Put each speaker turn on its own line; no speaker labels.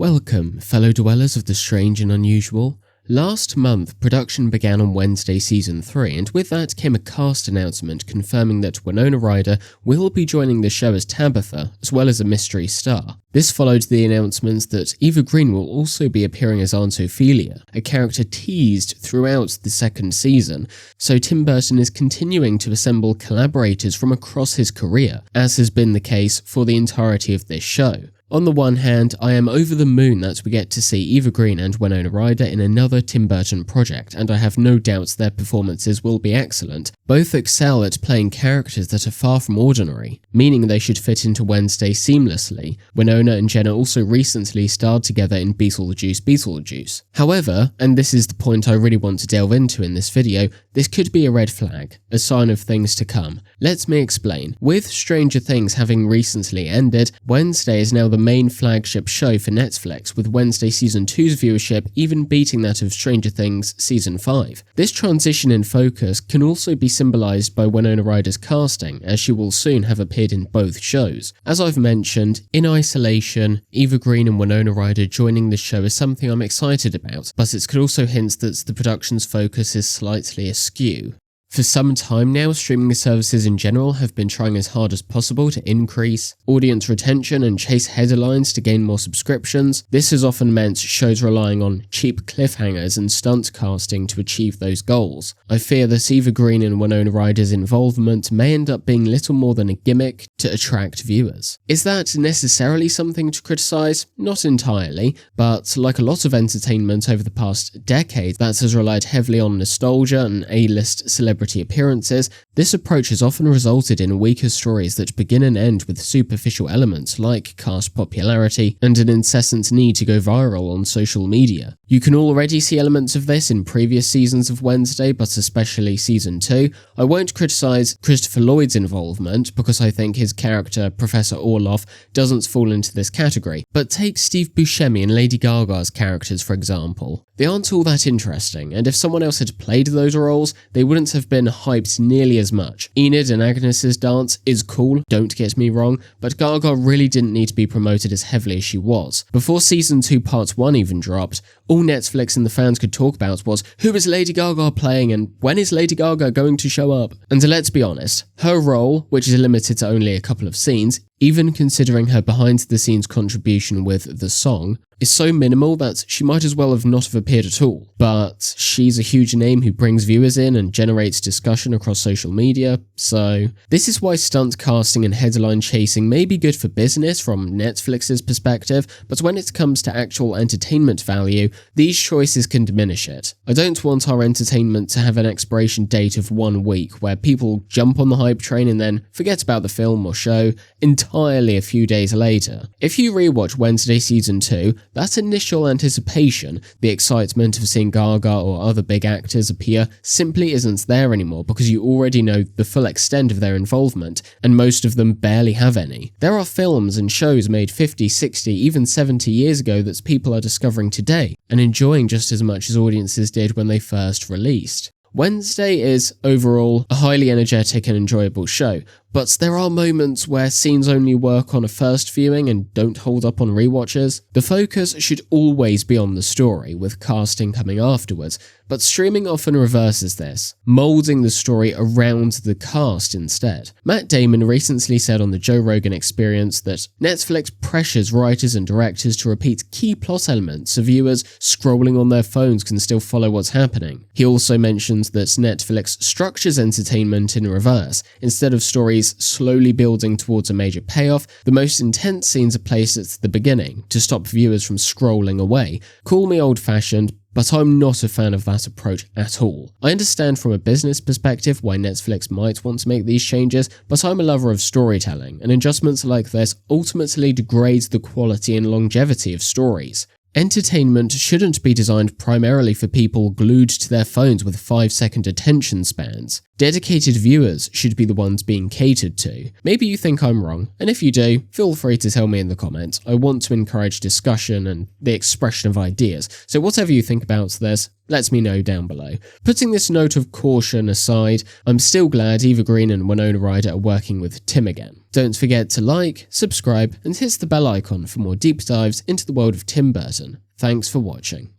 Welcome, fellow dwellers of the strange and unusual. Last month, production began on Wednesday Season 3, and with that came a cast announcement confirming that Winona Ryder will be joining the show as Tabitha, as well as a mystery star. This followed the announcements that Eva Green will also be appearing as Aunt Ophelia, a character teased throughout the second season, so Tim Burton is continuing to assemble collaborators from across his career, as has been the case for the entirety of this show. On the one hand, I am over the moon that we get to see Eva Green and Winona Ryder in another Tim Burton project, and I have no doubts their performances will be excellent. Both excel at playing characters that are far from ordinary, meaning they should fit into Wednesday seamlessly. Winona and Jenna also recently starred together in Beetlejuice. However, and this is the point I really want to delve into in this video, this could be a red flag, a sign of things to come. Let me explain. With Stranger Things having recently ended, Wednesday is now the main flagship show for Netflix, with Wednesday Season 2's viewership even beating that of Stranger Things Season 5. This transition in focus can also be symbolised by Winona Ryder's casting, as she will soon have appeared in both shows. As I've mentioned, in isolation, Eva Green and Winona Ryder joining the show is something I'm excited about, but it could also hint that the production's focus is slightly askew. For some time now, streaming services in general have been trying as hard as possible to increase audience retention and chase headlines to gain more subscriptions. This has often meant shows relying on cheap cliffhangers and stunt casting to achieve those goals. I fear that Eva Green and Winona Ryder's involvement may end up being little more than a gimmick to attract viewers. Is that necessarily something to criticise? Not entirely, but like a lot of entertainment over the past decade that has relied heavily on nostalgia and A-list celebrity appearances, this approach has often resulted in weaker stories that begin and end with superficial elements like cast popularity and an incessant need to go viral on social media. You can already see elements of this in previous seasons of Wednesday, but especially Season 2. I won't criticise Christopher Lloyd's involvement because I think his character, Professor Orloff, doesn't fall into this category, but take Steve Buscemi and Lady Gaga's characters for example. They aren't all that interesting, and if someone else had played those roles, they wouldn't have been hyped nearly as much. Enid and Agnes's dance is cool, don't get me wrong, but Gaga really didn't need to be promoted as heavily as she was. Before Season 2 Part 1 even dropped, all Netflix and the fans could talk about was, who is Lady Gaga playing and when is Lady Gaga going to show up? And let's be honest, her role, which is limited to only a couple of scenes, even considering her behind-the-scenes contribution with the song, is so minimal that she might as well have not have appeared at all. But she's a huge name who brings viewers in and generates discussion across social media, so this is why stunt casting and headline chasing may be good for business from Netflix's perspective, but when it comes to actual entertainment value, these choices can diminish it. I don't want our entertainment to have an expiration date of 1 week where people jump on the hype train and then forget about the film or show entirely a few days later. If you rewatch Wednesday Season 2, that initial anticipation, the excitement of seeing Gaga or other big actors appear, simply isn't there anymore because you already know the full extent of their involvement, and most of them barely have any. There are films and shows made 50, 60, even 70 years ago that people are discovering today, and enjoying just as much as audiences did when they first released. Wednesday is, overall, a highly energetic and enjoyable show, but there are moments where scenes only work on a first viewing and don't hold up on rewatches. The focus should always be on the story, with casting coming afterwards, but streaming often reverses this, moulding the story around the cast instead. Matt Damon recently said on the Joe Rogan Experience that Netflix pressures writers and directors to repeat key plot elements so viewers scrolling on their phones can still follow what's happening. He also mentions that Netflix structures entertainment in reverse. Instead of stories slowly building towards a major payoff, the most intense scenes are placed at the beginning to stop viewers from scrolling away. Call me old-fashioned, but I'm not a fan of that approach at all. I understand from a business perspective why Netflix might want to make these changes, but I'm a lover of storytelling, and adjustments like this ultimately degrades the quality and longevity of stories. Entertainment shouldn't be designed primarily for people glued to their phones with 5-second attention spans. Dedicated viewers should be the ones being catered to. Maybe you think I'm wrong, and if you do, feel free to tell me in the comments. I want to encourage discussion and the expression of ideas, so whatever you think about this, let me know down below. Putting this note of caution aside, I'm still glad Eva Green and Winona Ryder are working with Tim again. Don't forget to like, subscribe, and hit the bell icon for more deep dives into the world of Tim Burton. Thanks for watching.